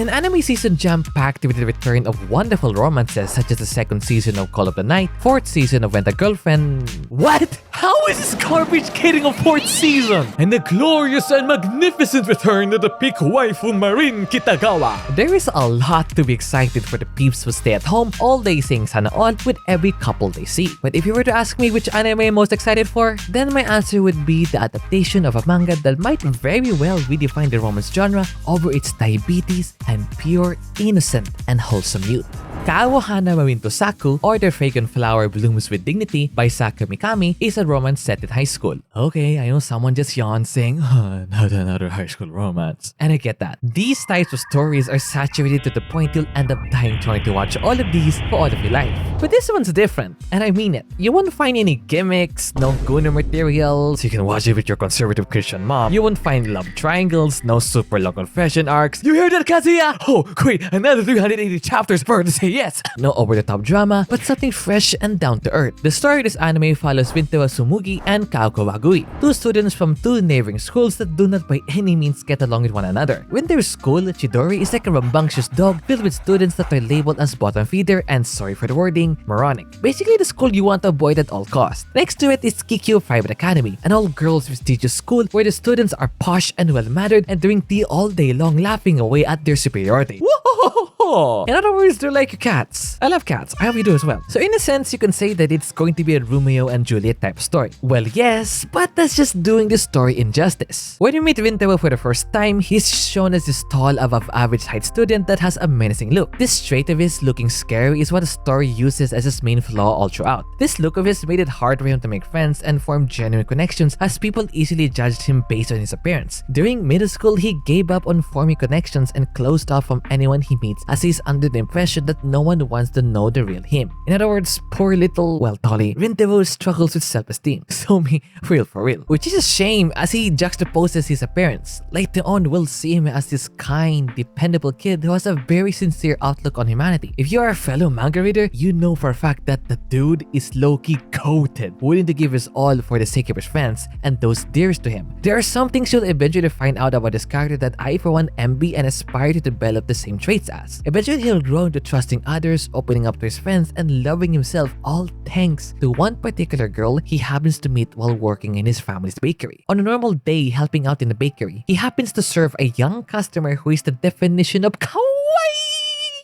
an anime season jam-packed with the return of wonderful romances such as the second season of Call of the Night, fourth season of When the Girlfriend... What? How is this garbage getting a fourth season? And the glorious and magnificent return of the peak waifu Marin Kitagawa. There is a lot to be excited for the peeps who stay at home all day saying sana all with every couple they see. But if you were to ask me which anime I'm most excited for, then my answer would be the adaptation of a manga that might very well redefine the romance genre over its diabetes and pure, innocent, and wholesome youth. Kaawahana Marinto Saku, or The Fragrant Flower Blooms with Dignity by Saka Mikami, is a romance set in high school. Okay, I know someone just yawned saying, not another high school romance. And I get that. These types of stories are saturated to the point you'll end up dying trying to watch all of these for all of your life. But this one's different, and I mean it. You won't find any gimmicks, no Gunner materials, you can watch it with your conservative Christian mom. You won't find love triangles, no super long confession arcs. You hear that, Kazuya? Oh, great, another 380 chapters for her to say yes. No over-the-top drama, but something fresh and down-to-earth. The story of this anime follows Wintewa Sumugi and Kaoko Wagui, two students from two neighboring schools that do not by any means get along with one another. Winter's school, Chidori, is like a rambunctious dog filled with students that are labeled as bottom feeder and, sorry for the wording, moronic. Basically the school you want to avoid at all costs. Next to it is Kikyo Private Academy, an all-girls prestigious school where the students are posh and well-mannered and drink tea all day long laughing away at their superiority. Whoa! In other words, they're like cats. I love cats. I hope you do as well. So in a sense, you can say that it's going to be a Romeo and Juliet type story. Well, yes, but that's just doing the story injustice. When you meet Wintewa for the first time, he's shown as this tall, above average height student that has a menacing look. This trait of his looking scary is what the story uses as his main flaw all throughout. This look of his made it hard for him to make friends and form genuine connections as people easily judged him based on his appearance. During middle school, he gave up on forming connections and closed off from anyone he meets as he's under the impression that no one wants to know the real him. In other words, poor little, well, Tolly, Wintewa struggles with self-esteem. So me, for real. Which is a shame as he juxtaposes his appearance. Later on, we'll see him as this kind, dependable kid who has a very sincere outlook on humanity. If you are a fellow manga reader, you know for a fact that the dude is low-key goated, willing to give his all for the sake of his friends and those dearest to him. There are some things you'll eventually find out about this character that I for one envy and aspire to develop the same traits as. Eventually he'll grow into trusting others, opening up to his friends, and loving himself, all thanks to one particular girl he happens to meet while working in his family's bakery. On a normal day helping out in the bakery, he happens to serve a young customer who is the definition of kawaii.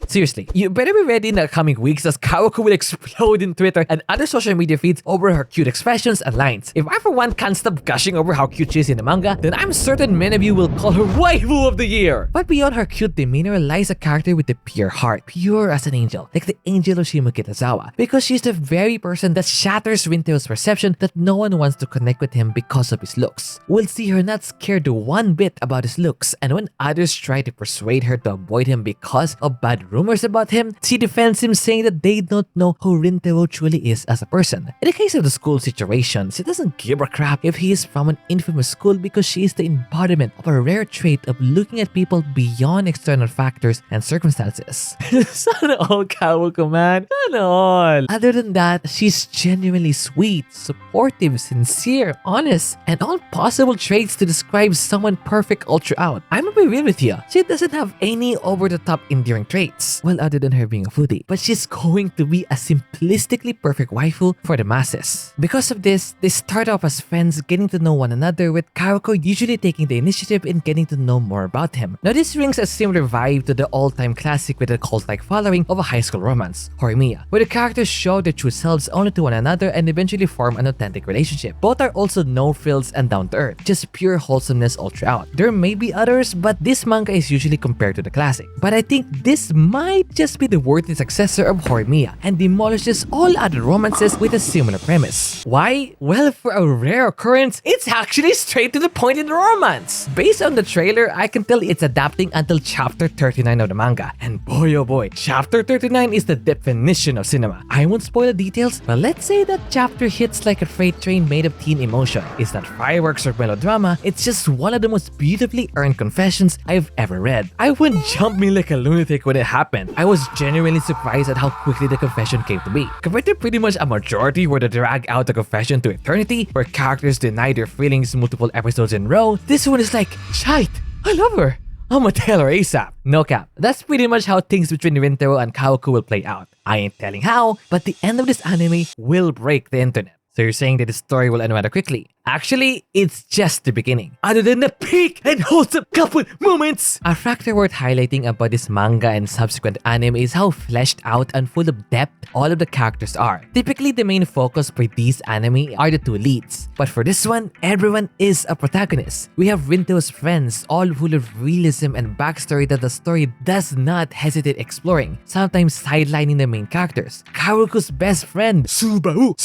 Seriously, you better be ready in the coming weeks as Kaoko will explode in Twitter and other social media feeds over her cute expressions and lines. If I for one can't stop gushing over how cute she is in the manga, then I'm certain many of you will call her waifu of the year. But beyond her cute demeanor lies a character with a pure heart, pure as an angel, like the angel of Shimo Kitazawa, because she's the very person that shatters Wintewa's perception that no one wants to connect with him because of his looks. We'll see her not scared one bit about his looks, and when others try to persuade her to avoid him because of bad rumors about him, she defends him saying that they don't know who Wintewa truly is as a person. In the case of the school situation, she doesn't give a crap if he is from an infamous school because she is the embodiment of a rare trait of looking at people beyond external factors and circumstances. Sana all, Kaoko, man. Sana all. Other than that, she's genuinely sweet, supportive, sincere, honest, and all possible traits to describe someone perfect all throughout. I'm gonna be real with you. She doesn't have any over-the-top endearing traits. Well, other than her being a foodie, but she's going to be a simplistically perfect waifu for the masses. Because of this, they start off as friends getting to know one another, with Kaoko usually taking the initiative in getting to know more about him. Now this brings a similar vibe to the all-time classic with a cult-like following of a high school romance, Horimiya, where the characters show their true selves only to one another and eventually form an authentic relationship. Both are also no frills and down-to-earth, just pure wholesomeness all throughout. There may be others, but this manga is usually compared to the classic. But I think this might just be the worthy successor of Horimiya and demolishes all other romances with a similar premise. Why? Well, for a rare occurrence, it's actually straight to the point in the romance. Based on the trailer, I can tell it's adapting until chapter 39 of the manga. And boy oh boy, chapter 39 is the definition of cinema. I won't spoil the details, but let's say that chapter hits like a freight train made of teen emotion. It's not fireworks or melodrama, it's just one of the most beautifully earned confessions I've ever read. I went jumping like a lunatic when it happened. I was genuinely surprised at how quickly the confession came to be. Compared to pretty much a majority where they drag out the confession to eternity, where characters deny their feelings multiple episodes in a row, this one is like, shite, I love her. I'ma tell her ASAP. No cap, that's pretty much how things between Rintaro and Kaoku will play out. I ain't telling how, but the end of this anime will break the internet. So you're saying that the story will end rather quickly? Actually, it's just the beginning. Other than the peak and wholesome couple moments! A factor worth highlighting about this manga and subsequent anime is how fleshed out and full of depth all of the characters are. Typically, the main focus for these anime are the two leads. But for this one, everyone is a protagonist. We have Rinto's friends, all full of realism and backstory that the story does not hesitate exploring, sometimes sidelining the main characters. Karuku's best friend, Subaru.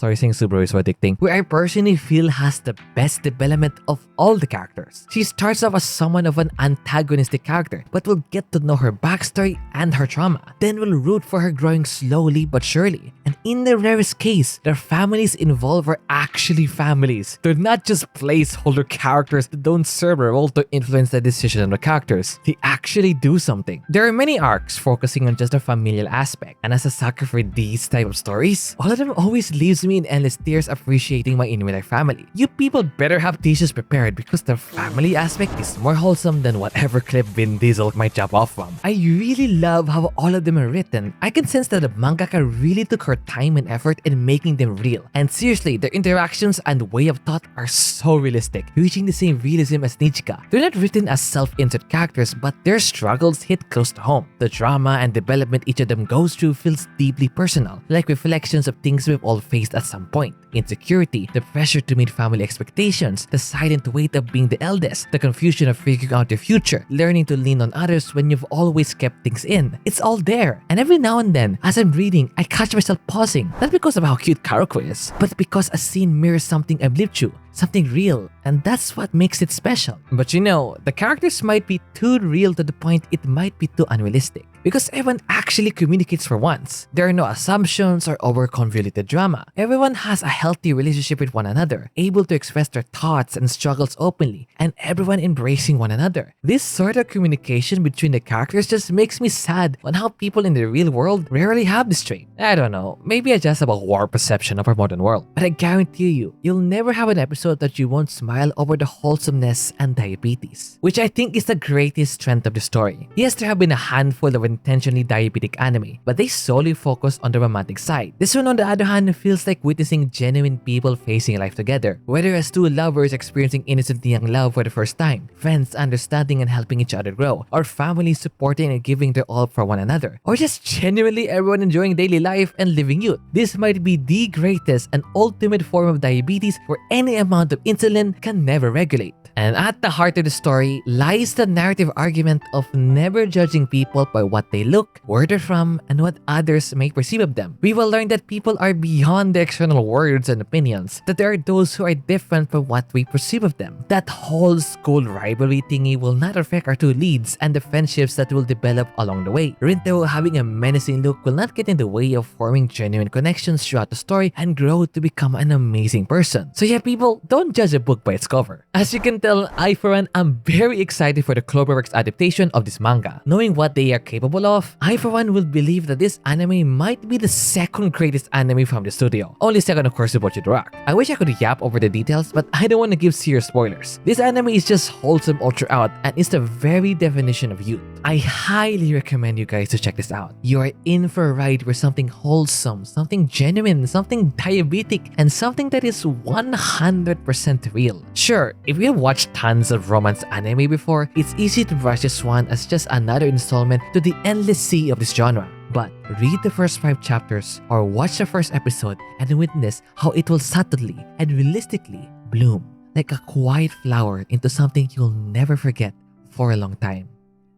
Sorry, saying Subaru is so addicting. Who I personally feel has the best development of all the characters. She starts off as someone of an antagonistic character, but we'll get to know her backstory and her trauma. Then we'll root for her growing slowly but surely. And in the rarest case, their families involved are actually families. They're not just placeholder characters that don't serve a role to influence the decision of the characters. They actually do something. There are many arcs focusing on just the familial aspect, and as a sucker for these type of stories, all of them always leaves me in endless tears appreciating my Inmei family. You people better have tissues prepared because the family aspect is more wholesome than whatever clip Vin Diesel might jump off from. I really love how all of them are written. I can sense that the mangaka really took her time and effort in making them real. And seriously, their interactions and way of thought are so realistic, reaching the same realism as Nirika. They're not written as self-insert characters, but their struggles hit close to home. The drama and development each of them goes through feels deeply personal, like reflections of things we've all faced at some point. Insecurity, the pressure to meet family expectations, the silent weight of being the eldest, the confusion of figuring out your future, learning to lean on others when you've always kept things in. It's all there. And every now and then, as I'm reading, I catch myself pausing, not because of how cute Karuko is, but because a scene mirrors something I've lived through. Something real, and that's what makes it special. But you know, the characters might be too real to the point it might be too unrealistic. Because everyone actually communicates for once. There are no assumptions or over-convoluted drama. Everyone has a healthy relationship with one another, able to express their thoughts and struggles openly, and everyone embracing one another. This sort of communication between the characters just makes me sad on how people in the real world rarely have this trait. I don't know, maybe I just have a warped perception of our modern world. But I guarantee you, you'll never have an episode that you won't smile over the wholesomeness and diabetes, which I think is the greatest strength of the story. Yes, there have been a handful of intentionally diabetic anime, but they solely focus on the romantic side. This one, on the other hand, feels like witnessing genuine people facing life together, whether as two lovers experiencing innocent young love for the first time, friends understanding and helping each other grow, or families supporting and giving their all for one another, or just genuinely everyone enjoying daily life and living youth. This might be the greatest and ultimate form of diabetes where any amount of insulin can never regulate. And at the heart of the story lies the narrative argument of never judging people by what they look, where they're from, and what others may perceive of them. We will learn that people are beyond the external words and opinions, that there are those who are different from what we perceive of them. That whole school rivalry thingy will not affect our two leads and the friendships that will develop along the way. Rinto having a menacing look will not get in the way of forming genuine connections throughout the story and grow to become an amazing person. So yeah, people, don't judge a book by its cover. As you can tell, I for one am very excited for the Cloverworks adaptation of this manga. Knowing what they are capable of, I for one will believe that this anime might be the second greatest anime from the studio. Only second of course to Bocchi the Rock. I wish I could yap over the details, but I don't want to give serious spoilers. This anime is just wholesome all throughout and is the very definition of youth. I highly recommend you guys to check this out. You are in for a ride where something wholesome, something genuine, something diabetic, and something that is 100% real. Sure, if you have watched tons of romance anime before, it's easy to brush this one as just another installment to the endless sea of this genre. But read the first 5 chapters or watch the first episode and witness how it will subtly and realistically bloom like a quiet flower into something you'll never forget for a long time.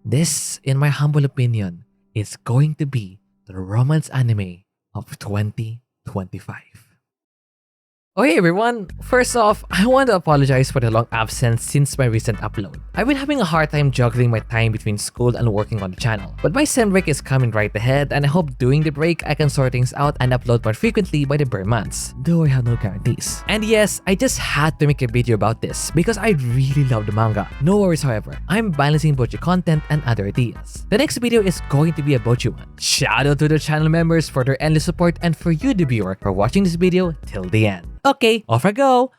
This, in my humble opinion, is going to be the romance anime of 2025. Okay everyone, first off, I want to apologize for the long absence since my recent upload. I've been having a hard time juggling my time between school and working on the channel. But my sem break is coming right ahead and I hope during the break I can sort things out and upload more frequently by the bare months, though I have no guarantees. And yes, I just had to make a video about this because I really love the manga. No worries however, I'm balancing Bocchi content and other ideas. The next video is going to be a Bocchi one. Shout out to the channel members for their endless support and for you the viewer for watching this video till the end. Okay, off I go!